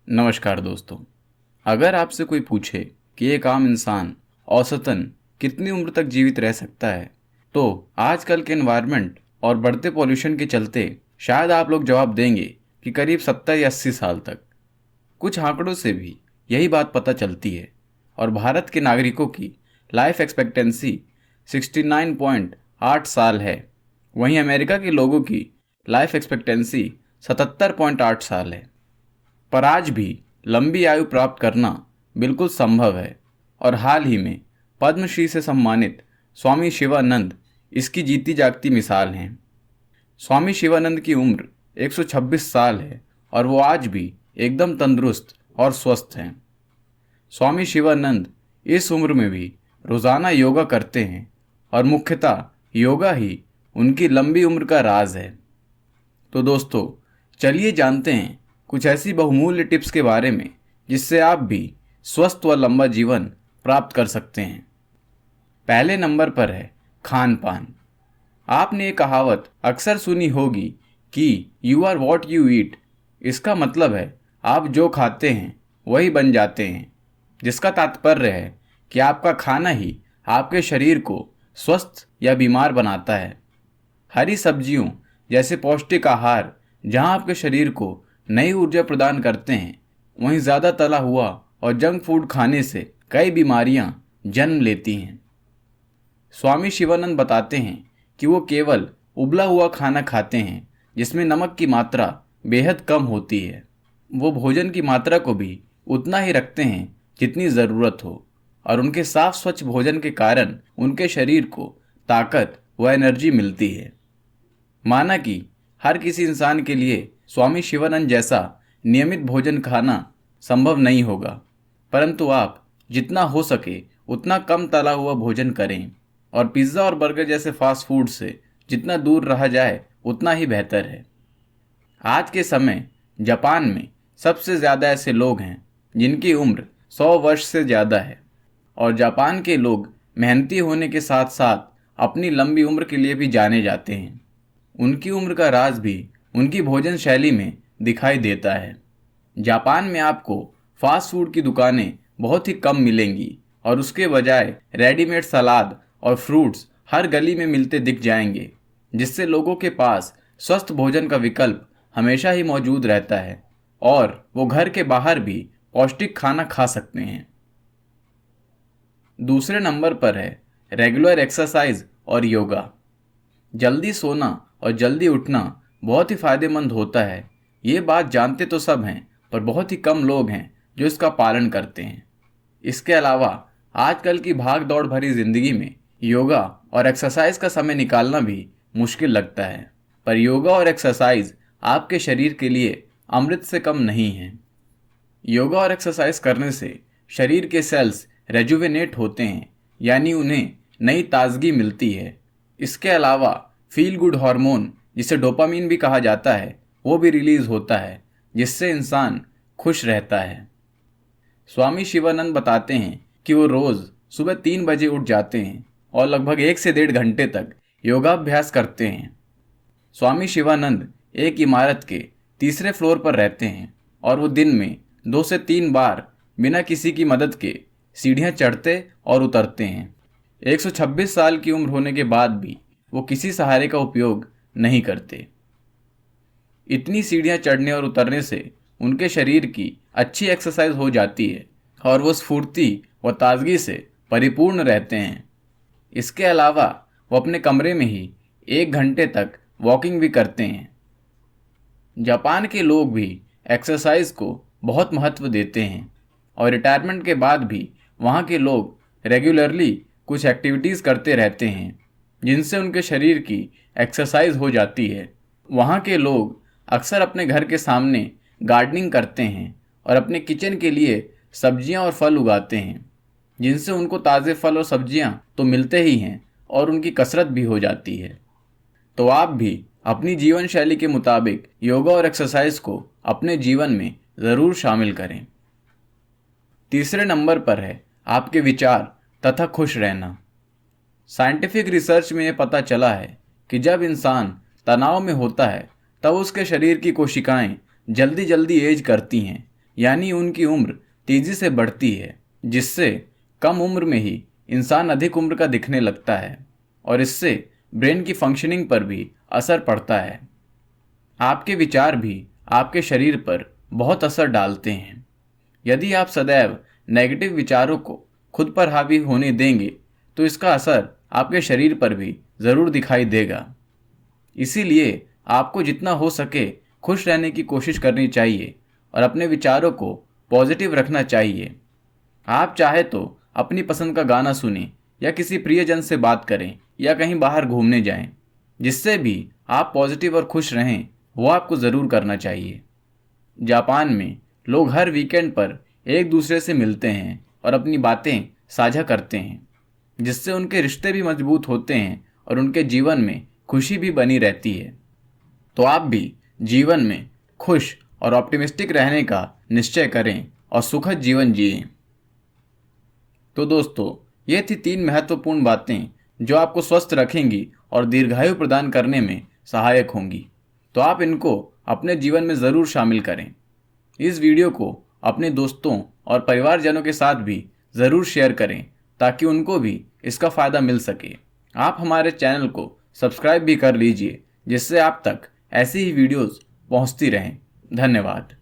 नमस्कार दोस्तों। अगर आपसे कोई पूछे कि एक आम इंसान औसतन कितनी उम्र तक जीवित रह सकता है, तो आजकल के एनवायरनमेंट और बढ़ते पॉल्यूशन के चलते शायद आप लोग जवाब देंगे कि करीब 70 या 80 साल तक। कुछ आंकड़ों से भी यही बात पता चलती है और भारत के नागरिकों की लाइफ एक्सपेक्टेंसी 69.8 साल है। वहीं अमेरिका के लोगों की लाइफ एक्सपेक्टेंसी 77.8 साल है। पर आज भी लंबी आयु प्राप्त करना बिल्कुल संभव है और हाल ही में पद्मश्री से सम्मानित स्वामी शिवानंद इसकी जीती जागती मिसाल हैं। स्वामी शिवानंद की उम्र 126 साल है और वो आज भी एकदम तंदुरुस्त और स्वस्थ हैं। स्वामी शिवानंद इस उम्र में भी रोज़ाना योगा करते हैं और मुख्यतः योगा ही उनकी लंबी उम्र का राज है। तो दोस्तों, चलिए जानते हैं कुछ ऐसी बहुमूल्य टिप्स के बारे में जिससे आप भी स्वस्थ व लंबा जीवन प्राप्त कर सकते हैं। पहले नंबर पर है खान पान। आपने ये कहावत अक्सर सुनी होगी कि you are what you eat. इसका मतलब है आप जो खाते हैं वही बन जाते हैं, जिसका तात्पर्य है कि आपका खाना ही आपके शरीर को स्वस्थ या बीमार बनाता है। हरी सब्जियों जैसे पौष्टिक आहार जहां आपके शरीर को नई ऊर्जा प्रदान करते हैं, वहीं ज़्यादा तला हुआ और जंक फूड खाने से कई बीमारियां जन्म लेती हैं। स्वामी शिवानंद बताते हैं कि वो केवल उबला हुआ खाना खाते हैं जिसमें नमक की मात्रा बेहद कम होती है। वो भोजन की मात्रा को भी उतना ही रखते हैं जितनी ज़रूरत हो और उनके साफ स्वच्छ भोजन के कारण उनके शरीर को ताकत व एनर्जी मिलती है। माना कि हर किसी इंसान के लिए स्वामी शिवानंद जैसा नियमित भोजन खाना संभव नहीं होगा, परंतु आप जितना हो सके उतना कम तला हुआ भोजन करें और पिज़्ज़ा और बर्गर जैसे फास्ट फूड से जितना दूर रहा जाए उतना ही बेहतर है। आज के समय जापान में सबसे ज़्यादा ऐसे लोग हैं जिनकी उम्र 100 वर्ष से ज़्यादा है और जापान के लोग मेहनती होने के साथ साथ अपनी लंबी उम्र के लिए भी जाने जाते हैं। उनकी उम्र का राज भी उनकी भोजन शैली में दिखाई देता है। जापान में आपको फास्ट फूड की दुकानें बहुत ही कम मिलेंगी और उसके बजाय रेडीमेड सलाद और फ्रूट्स हर गली में मिलते दिख जाएंगे, जिससे लोगों के पास स्वस्थ भोजन का विकल्प हमेशा ही मौजूद रहता है और वो घर के बाहर भी पौष्टिक खाना खा सकते हैं। दूसरे नंबर पर है रेगुलर एक्सरसाइज और योगा। जल्दी सोना और जल्दी उठना बहुत ही फायदेमंद होता है। ये बात जानते तो सब हैं, पर बहुत ही कम लोग हैं जो इसका पालन करते हैं। इसके अलावा आजकल की भाग दौड़ भरी जिंदगी में योगा और एक्सरसाइज का समय निकालना भी मुश्किल लगता है, पर योगा और एक्सरसाइज आपके शरीर के लिए अमृत से कम नहीं है। योगा और एक्सरसाइज करने से शरीर के सेल्स रेजुवेनेट होते हैं, यानी उन्हें नई ताजगी मिलती है। इसके अलावा फील गुड हार्मोन, जिसे डोपामीन भी कहा जाता है, वो भी रिलीज होता है, जिससे इंसान खुश रहता है। स्वामी शिवानंद बताते हैं कि वो रोज़ सुबह 3 बजे उठ जाते हैं और लगभग 1 से 1.5 घंटे तक योगाभ्यास करते हैं। स्वामी शिवानंद एक इमारत के तीसरे फ्लोर पर रहते हैं और वो दिन में 2 से 3 बार बिना किसी की मदद के सीढ़ियाँ चढ़ते और उतरते हैं। 126 साल की उम्र होने के बाद भी वो किसी सहारे का उपयोग नहीं करते। इतनी सीढ़ियाँ चढ़ने और उतरने से उनके शरीर की अच्छी एक्सरसाइज हो जाती है और वो स्फूर्ति व ताजगी से परिपूर्ण रहते हैं। इसके अलावा वो अपने कमरे में ही 1 घंटे तक वॉकिंग भी करते हैं। जापान के लोग भी एक्सरसाइज को बहुत महत्व देते हैं और रिटायरमेंट के बाद भी वहाँ के लोग रेगुलरली कुछ एक्टिविटीज़ करते रहते हैं, जिनसे उनके शरीर की एक्सरसाइज हो जाती है। वहाँ के लोग अक्सर अपने घर के सामने गार्डनिंग करते हैं और अपने किचन के लिए सब्जियां और फल उगाते हैं, जिनसे उनको ताज़े फल और सब्जियां तो मिलते ही हैं और उनकी कसरत भी हो जाती है। तो आप भी अपनी जीवन शैली के मुताबिक योगा और एक्सरसाइज को अपने जीवन में ज़रूर शामिल करें। तीसरे नंबर पर है आपके विचार तथा खुश रहना। साइंटिफिक रिसर्च में यह पता चला है कि जब इंसान तनाव में होता है तब उसके शरीर की कोशिकाएं जल्दी जल्दी एज करती हैं, यानी उनकी उम्र तेजी से बढ़ती है, जिससे कम उम्र में ही इंसान अधिक उम्र का दिखने लगता है और इससे ब्रेन की फंक्शनिंग पर भी असर पड़ता है। आपके विचार भी आपके शरीर पर बहुत असर डालते हैं। यदि आप सदैव नेगेटिव विचारों को खुद पर हावी होने देंगे तो इसका असर आपके शरीर पर भी ज़रूर दिखाई देगा। इसीलिए आपको जितना हो सके खुश रहने की कोशिश करनी चाहिए और अपने विचारों को पॉजिटिव रखना चाहिए। आप चाहे तो अपनी पसंद का गाना सुनें या किसी प्रियजन से बात करें या कहीं बाहर घूमने जाएं। जिससे भी आप पॉजिटिव और खुश रहें वो आपको ज़रूर करना चाहिए। जापान में लोग हर वीकेंड पर एक दूसरे से मिलते हैं और अपनी बातें साझा करते हैं, जिससे उनके रिश्ते भी मजबूत होते हैं और उनके जीवन में खुशी भी बनी रहती है। तो आप भी जीवन में खुश और ऑप्टिमिस्टिक रहने का निश्चय करें और सुखद जीवन जिएं। तो दोस्तों, ये थी 3 महत्वपूर्ण बातें जो आपको स्वस्थ रखेंगी और दीर्घायु प्रदान करने में सहायक होंगी। तो आप इनको अपने जीवन में ज़रूर शामिल करें। इस वीडियो को अपने दोस्तों और परिवारजनों के साथ भी ज़रूर शेयर करें ताकि उनको भी इसका फ़ायदा मिल सके। आप हमारे चैनल को सब्सक्राइब भी कर लीजिए, जिससे आप तक ऐसी ही वीडियोज़ पहुंचती रहें। धन्यवाद।